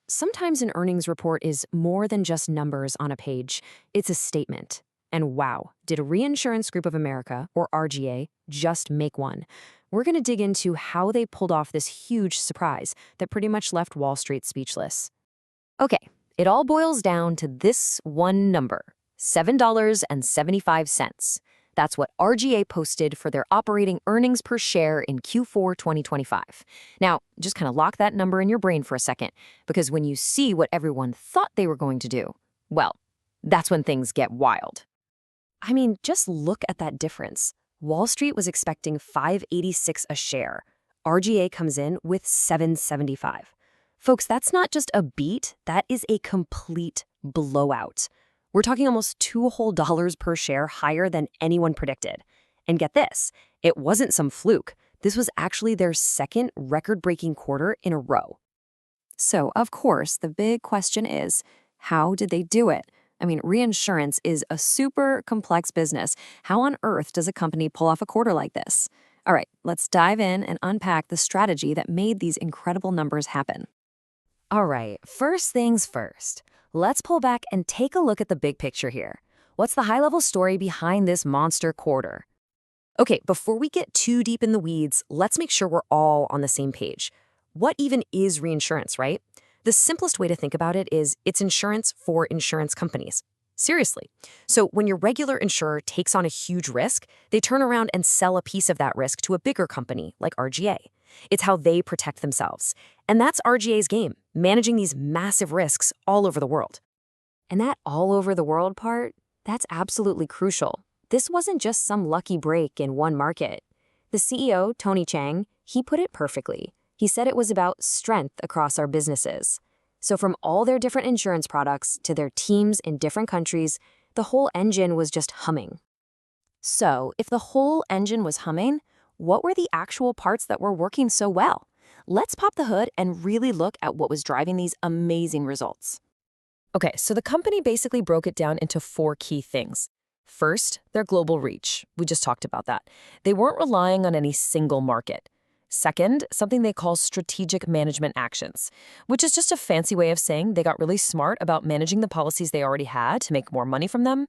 Sometimes an earnings report is more than just numbers on a page. It's a statement. And wow, did Reinsurance Group of America, or RGA, just make one? We're going to dig into how they pulled off this huge surprise that pretty much left Wall Street speechless. Okay, it all boils down to this one number, $7.75. That's what RGA posted for their operating earnings per share in Q4 2025. Now, just kind of lock that number in your brain for a second, because when you see what everyone thought they were going to do, well, that's when things get wild. I mean, just look at that difference. Wall Street was expecting $5.86 a share. RGA comes in with $7.75. Folks, that's not just a beat, that is a complete blowout. We're talking almost $2 whole per share higher than anyone predicted. And get this, it wasn't some fluke. This was actually their second record-breaking quarter in a row. So, of course, the big question is, how did they do it? I mean, reinsurance is a super complex business. How on earth does a company pull off a quarter like this? All right, let's dive in and unpack the strategy that made these incredible numbers happen. All right, first things first. Let's pull back and take a look at the big picture here. What's the high-level story behind this monster quarter? Okay, before we get too deep in the weeds, let's make sure we're all on the same page. What even is reinsurance, right? The simplest way to think about it is it's insurance for insurance companies. Seriously. So when your regular insurer takes on a huge risk, they turn around and sell a piece of that risk to a bigger company like RGA. It's how they protect themselves. And that's RGA's game, managing these massive risks all over the world. And that all over the world part, that's absolutely crucial. This wasn't just some lucky break in one market. The CEO, Tony Chang, he put it perfectly. He said it was about strength across our businesses. So from all their different insurance products to their teams in different countries, the whole engine was just humming. So if the whole engine was humming, what were the actual parts that were working so well? Let's pop the hood and really look at what was driving these amazing results. Okay, so the company basically broke it down into 4 key things. First, their global reach. We just talked about that. They weren't relying on any single market. Second, something they call strategic management actions, which is just a fancy way of saying they got really smart about managing the policies they already had to make more money from them.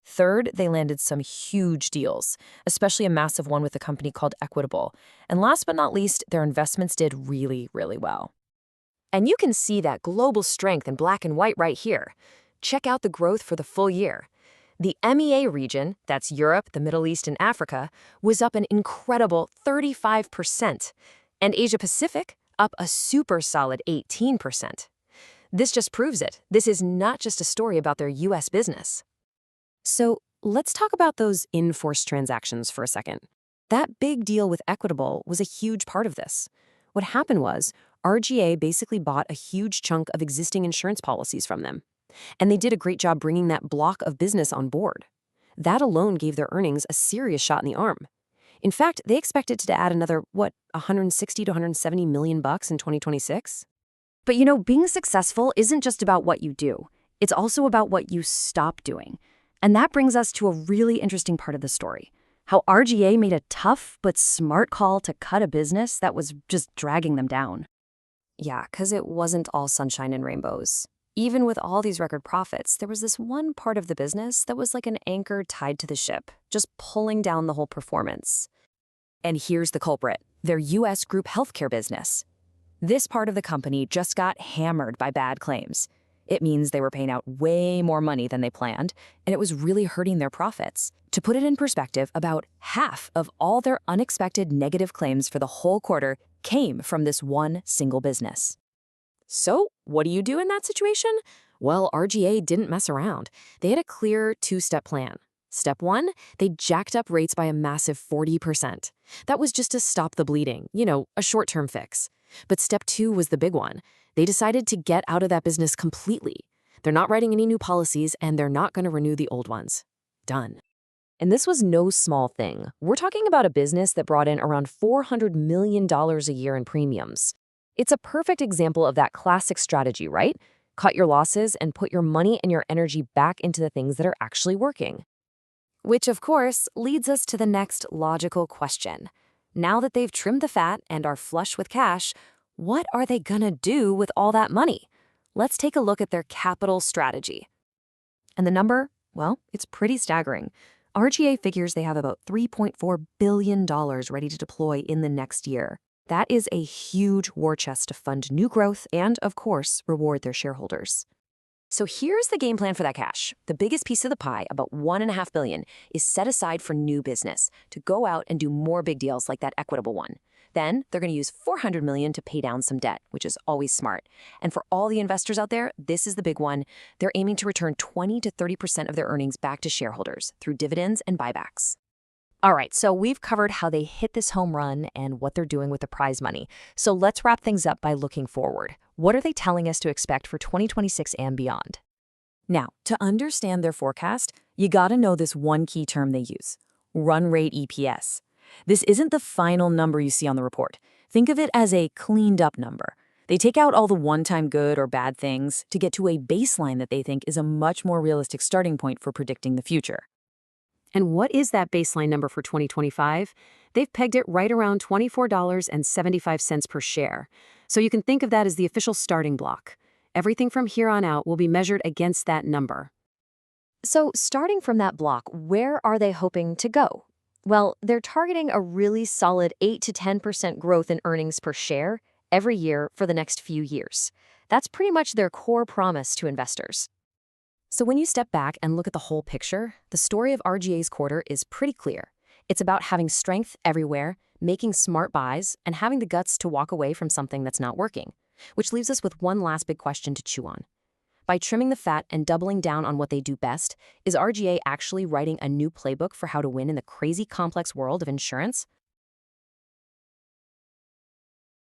Third, they landed some huge deals, especially a massive one with a company called Equitable. And last but not least, their investments did really, really well. And you can see that global strength in black and white right here. Check out the growth for the full year. The EMEA region, that's Europe, the Middle East, and Africa, was up an incredible 35%. And Asia Pacific, up a super solid 18%. This just proves it. This is not just a story about their U.S. business. So let's talk about those in-force transactions for a second. That big deal with Equitable was a huge part of this. What happened was RGA basically bought a huge chunk of existing insurance policies from them. And they did a great job bringing that block of business on board. That alone gave their earnings a serious shot in the arm. In fact, they expected to add another, 160 to 170 million bucks in 2026? But being successful isn't just about what you do. It's also about what you stop doing. And that brings us to a really interesting part of the story. How RGA made a tough but smart call to cut a business that was just dragging them down. Yeah, because it wasn't all sunshine and rainbows. Even with all these record profits, there was this one part of the business that was like an anchor tied to the ship, just pulling down the whole performance. And here's the culprit, their U.S. group healthcare business. This part of the company just got hammered by bad claims. It means they were paying out way more money than they planned, and it was really hurting their profits. To put it in perspective, about half of all their unexpected negative claims for the whole quarter came from this one single business. So, what do you do in that situation? Well, RGA didn't mess around. They had a clear 2-step plan. Step 1, they jacked up rates by a massive 40%. That was just to stop the bleeding, a short-term fix. But step 2 was the big one. They decided to get out of that business completely. They're not writing any new policies, and they're not going to renew the old ones. Done. And this was no small thing. We're talking about a business that brought in around $400 million a year in premiums. It's a perfect example of that classic strategy, right? Cut your losses and put your money and your energy back into the things that are actually working. Which, of course, leads us to the next logical question. Now that they've trimmed the fat and are flush with cash, What are they gonna do with all that money? Let's take a look at their capital strategy. And the number, well, it's pretty staggering. RGA figures they have about $3.4 billion ready to deploy in the next year. That is a huge war chest to fund new growth and, of course, reward their shareholders. So here's the game plan for that cash. The biggest piece of the pie, about $1.5 billion, is set aside for new business, to go out and do more big deals like that Equitable one. Then they're going to use $400 million to pay down some debt, which is always smart. And for all the investors out there, this is the big one. They're aiming to return 20 to 30% of their earnings back to shareholders through dividends and buybacks. All right, so we've covered how they hit this home run and what they're doing with the prize money. So let's wrap things up by looking forward. What are they telling us to expect for 2026 and beyond? Now, to understand their forecast, you gotta know this one key term they use: run rate EPS. This isn't the final number you see on the report. Think of it as a cleaned up number. They take out all the one-time good or bad things to get to a baseline that they think is a much more realistic starting point for predicting the future. And what is that baseline number for 2025? They've pegged it right around $24.75 per share. So you can think of that as the official starting block. Everything from here on out will be measured against that number. So starting from that block, where are they hoping to go? Well, they're targeting a really solid 8 to 10% growth in earnings per share every year for the next few years. That's pretty much their core promise to investors. So when you step back and look at the whole picture, the story of RGA's quarter is pretty clear. It's about having strength everywhere, making smart buys, and having the guts to walk away from something that's not working. Which leaves us with one last big question to chew on. By trimming the fat and doubling down on what they do best, is RGA actually writing a new playbook for how to win in the crazy complex world of insurance?